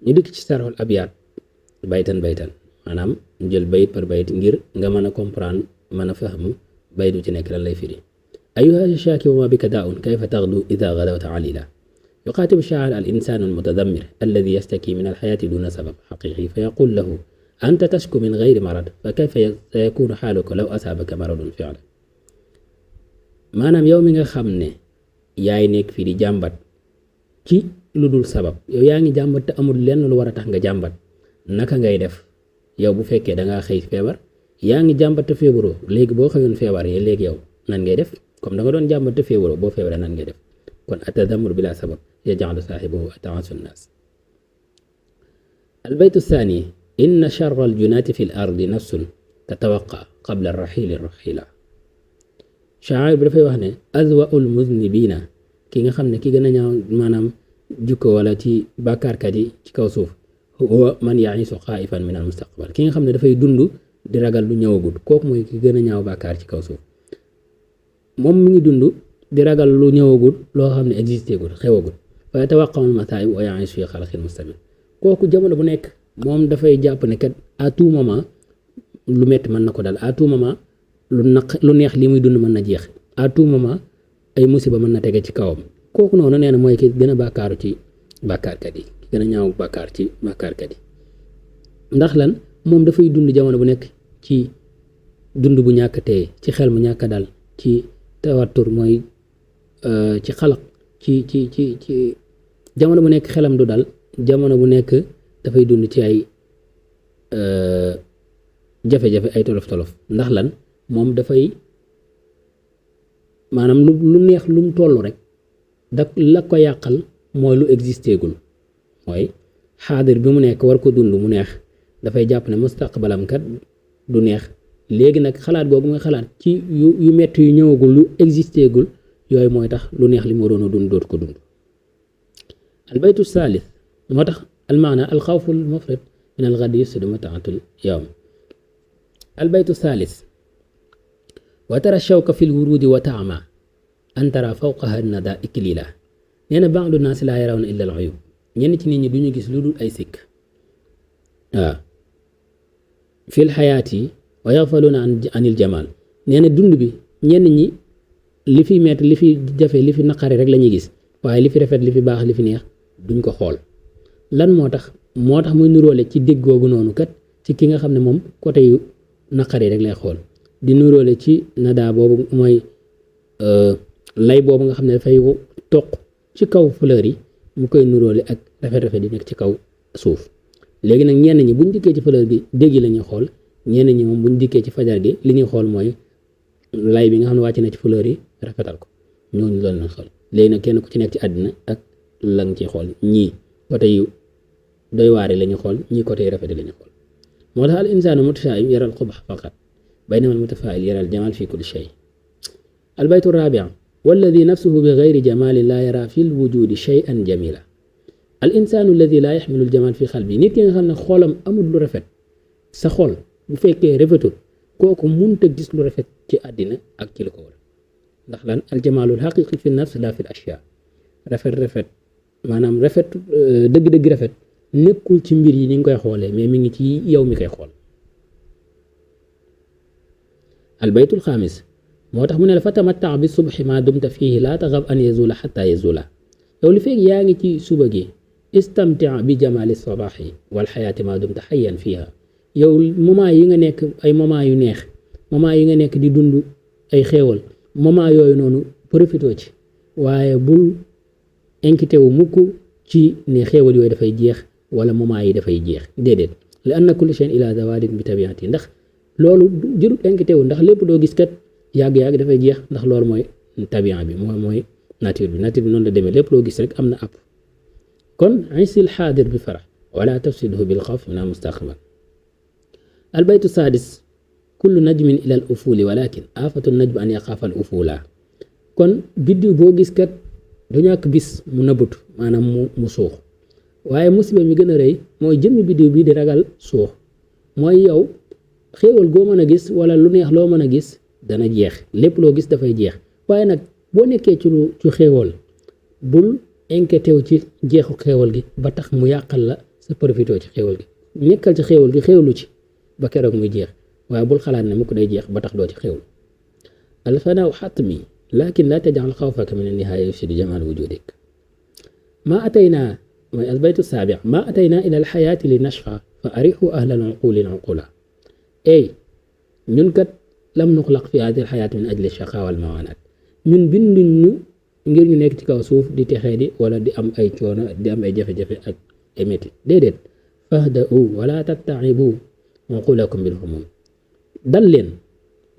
ñu dikk ci sarxul abyaat baytan maanaam ñu jël bayit par bayit ngir nga mën a comprendre mën a faham bayit bu ci nekk lan lay firi ayuha shaaki wa ma bika daa'un kayfa taghdu idha ghadawta alila yuqaatibu shaa'ir al insanu al mutadammir alladi yastaki min alxayaati duna sabab xaqiqi fa yaqul lahu anta tashku min gayri marad fa kayfa sayakunu xaaluka law asaabaka maradun fi'lan maanaam yow mi nga xam ne yaay nekk fii di jàmbat ci lu dul sabab yow yaa ngi jàmbat te amul lenn lu war a tax nga jàmbat naka ngay def yow bu fekkee dangaa xëy feebar yaa ngi jàmbat te feebaroo léegi boo xëyoon feebar yi léegi yow nan ngay def comme da nga doon jàmbat te feebaroo boo feebaree nan ngay def kon atadammur bila sabab yaj'alu saahibahu ata'asu nnaas albaytu thani inna charra aljunaati fi l ardi nafsun tatawaqa qabla arraxili raxila shaa'ir bi dafay wax ne azwaul muznibina ki nga xam ne ki gën a ñaaw maanaam jukko wala ci bàkkaarkat yi ci kaw suuf huwa man ya'isu xaa'ifan min al mustaqbal ki nga xam ne dafay dund di ragal lu ñëwagul kooku mooy ki gën a ñaaw bàkkaar ci kaw suuf moom mi ngi dund di ragal lu ñëwagul loo xam ne existé gul xewagul wa yatawaqqa'u al masaa'ib wa ya'isu fi xalqin mustamir kooku jamono bu nekk moom dafay jàpp ne kat à tout moment lu metti mën na ko dal à tout moment lu neex li muy dund mën na jeex à tout moment ay musiba mën na tege ci kawam kooku noonu nee na mooy ki gën a bàkkaaru ci bàkkaarkat yi ki gën a ñaaw bàkkaar ci bàkkaarkat yi ndax lan moom dafay dund jamono bu nekk ci dund bu ñàkk tey ci xel mu ñàkk dal ci tawatur mooy ci xalaq ci jamono bu nekk xelam du dal jamono bu nekk dafay dund ci ay jafe-jafe ay tolof-tolof ndax lan moom dafay maanaam lu neex lu mu toll rek da la ko yàqal mooy lu existé gul mooy xaadir bi mu nekk war ko dund mu neex dafay jàpp ne mustaqbalam kat du neex léegi nag xalaat googu muy xalaat ci yu metti yu ñëwagul lu existé gul yooyu mooy tax lu neex li mu waroon a dund dootu ko dund albaytu thalith moo tax almaana alxawfu almufrid min algadi yufsidu mataatul yawm albaytu thalith wa tara shawka fi lwurudi wa taama an tara fawqaha nada iklila nee na ba'du naasi laa yarawna illa al uyub ñenn ci nit ñi duñu gis lu dul ay sikk waaw fi l xayaati wa yaxfaluuna anil jamal nee na dund bi ñenn ñi li fi metti li fi jafe li fi naqari rek la ñuy gis waaye li fi rafet li fi baax li fi neex duñ ko xool lan moo tax muy nuróole ci dégg googu noonu kat ci ki nga xam ne moom côté yu naqari rek lay xool di nuróole ci nada boobu mooy lay boobu nga xam ne dafay toq ci kaw fleur yi mu koy nuróole ak rafet-rafet di nekk ci kaw suuf léegi nag ñenn ñi buñ dikkee ci fleur gi dégg la ñuy xool ñenn ñi moom buñ dikkee ci fajar gi li ñuy xool mooy lay bi nga xam ne wàcc na ci fleur yi rafetal ko ñooñu loolu lañ xool léegi nag kenn ku ci nekk ci àddina ak la nga ciy xool ñii côté yu doy waare la ñuy xool ñii côté yu rafet la ñuy xool moo tax al insaanu mutashaa'im yaral qubh faqat baynama al mutafaa'il yaral jamal fi kulli shay al baytu rabi' walladi nafsuhu bi ghayri jamalin la yara fi l wujudi shay'an jamila al insaanu alladi la yaxmilu al jamal fi qalbi nit ki nga xam ne xoolam amul lu rafet sa xol bu fekkee rafetul kooku munta gis lu rafet ci àddina ak ci lu ko war ndax lan al jamalul haqiqi fi nafs la fi l ashya rafet maanaam rafet dëgg-dëgg rafet nekkul ci mbir yi ni nga koy xoolee mais mi ngi ci yow mi koy xool albaytul xaamis moo tax mu ne la fa tamatta bi subhi ma dumta fihi laa taxab an yazula xata yazula yow li fekk yaa ngi ci suba gi istamtia bi jamali sabaxi wal xayaati ma dumta xayyan fiha yow moment yi nga nekk ay moment yu neex moment yi nga nekk di dund ay xéewal moment yooyu noonu profitoo ci waaye bul inquiété wu mukk ci ne xéewal yooyu dafay jeex wala moment yi dafay jeex déedéet li anna kulli shay'in ila zawadin bi tabiati ndax loolu jërut inquiété wu ndax lépp doo gis kat yàgg-yàgg dafay jeex ndax loolu mooy tabian bi mooy nature bi noonu la demee lépp loo gis rek am na app kon isil xaadir bi farax wala tafsidhu bil xawf min al mustaqbal albaytu sadis kullu najmin ila al ufuli walakin afatu najm an yaxaafa al ufula kon biddiw boo gis kat du ñàkk bis mu nëbbatu maanaam mu suux waaye musiba mi gën a rëy mooy jëmmi biddiw bi di ragal suux mooy yow xéewal goo mën a gis wala lu neex loo mën a gis dana jeex lépp loo gis dafay jeex waaye nag boo nekkee ci xéewal bul inquiété wu ci jeexu xéewal gi ba tax mu yàqal la sa profité ci xéewal gi nekkal ci xéewal gi xéewlu ci ba keroog muy jeex waaye bul xalaat ne mukk day jeex ba tax doo ci xéewlu alfanaaw xatmi lakin laa tajal xawfaka min annihaaya yufsidu jamal wujudik maa ataynaa mooy albaytu saabi maa ataynaa ila alxayaati li nashqa fa arixu ahla alunquli alunqula ey ñun kat lam nuxlaq fi hadi alxayaat min ajli shaqa wal mawaanaat ñun binduñ ñu ngir ñu nekk ci kaw suuf di texee di wala di am ay coono di am ay jafe-jafe ak ay métti déedéet fahda'u wala tattaibu unqulakum bil humum dal leen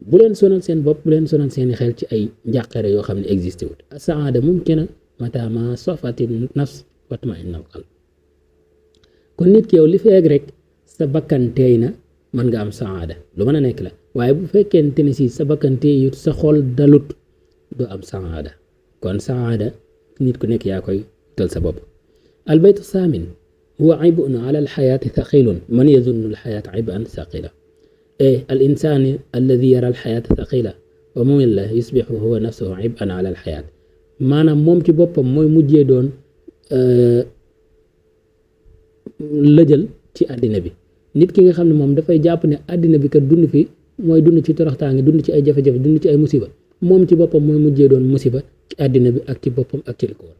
bu leen sonal seen bopp bu leen sonal seeni xel ci ay njàqare yoo xam ne existé wut asaada mumkina mata ma safati nafs watma'inna al qalb kon nit ki yow li feeg rek sa bakkan teey na mën nga am saada lu mën a nekk la waaye bu fekkente ne si sa bakkan teeyut sa xol dalut doo am saada kon saada nit ku nekk yaa koy tal sa bopp albaytu saamin huwa aybun ala alxayaati thaqilun man yazunnu alxayaata ayban thaqila الإنسان الذي يرى الحياة ثقيلة ومملة يصبح هو نفسه عبئا على الحياة maanaam moom ci boppam mooy mujjee doon lëjal ci àddina bi nit ki nga xam ne moom dafay jàpp ne àddina bi kat dund fi mooy dund ci toroxtaange dund ci ay jafe-jafe dund ci ay musiba moom ci boppam mooy mujjee doon musiba ci àddina bi ak ci boppam ak ci li ko war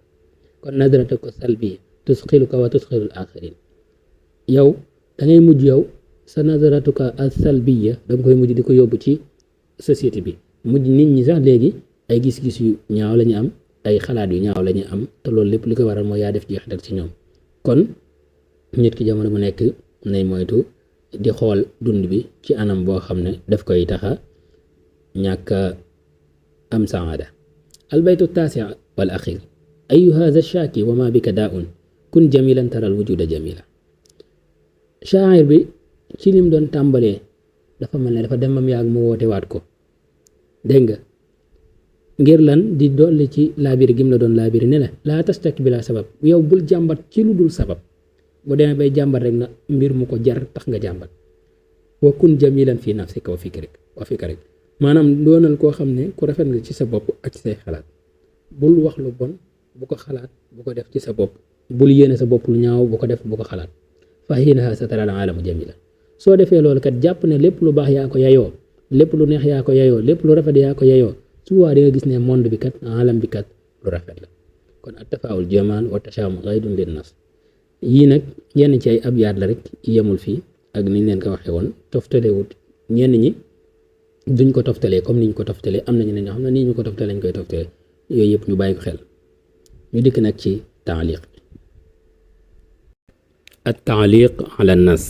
kon nadrata ko salbiya tusxiluka wa tusxilu al axirin yow da ngay mujj yow sa nazaratuka al salbiya da nga koy mujj di ko yóbbu ci société bi mujj nit ñi sax léegi ay gis-gis yu ñaaw la ñu am ay xalaat yu ñaaw la ñu am te loolu lépp li ko waral mooy yaa def jeexital ci ñoom kon nit ki jamono bu nekk nay moytu di xool dund bi ci anam boo xam ne daf koy taxa ñàkk am saada albaytu taasi wal axir ayu hadha shaaki wa ma bika daa'un kun jamilan taral wujuda jamila shaa'ir bi ci lim doon tàmbalee dafa mel ne dafa demam yaag mu woote waat ko dégg nga ngir lan di dolli ci laabiri gim la doon laabiri ne la laa tastak bi la sabab yow bul jàmbat ci lu dul sabab bu demee bay jàmbat rek na mbir mu ko jar tax nga jàmbat wa kun jamilan fi nafsika wa fikrik maanaam doonal koo xam ne ku rafet nga ci sa bopp ak ci say xalaat bul wax lu bon bu ko xalaat bu ko def ci sa bopp bul yéene sa bopp lu ñaaw bu ko def bu ko xalaat fa hiinaha satara al aalamu jamila soo defee loolu kat jàpp ne lépp lu baax yaa ko yayoo lépp lu neex yaa ko yayoo lépp lu rafet yaa ko yayoo su waa di nga gis ne monde bi kat alam bi kat lu rafet la kon attafaul jamal wa tashaamu gaydun lin nas yii nag yenn ci ay abyaat la rek yemul fii ak niñ leen ko waxee woon toftalewut ñenn ñi duñ ko toftalee comme niñ ko toftalee am na ñeneen ñoo xam ne nii ñu ko toftalee lañ koy toftalee yooyu yëpp ñu bàyyi ko xel ñu dikk nag ci taaliq at taaliq ala nas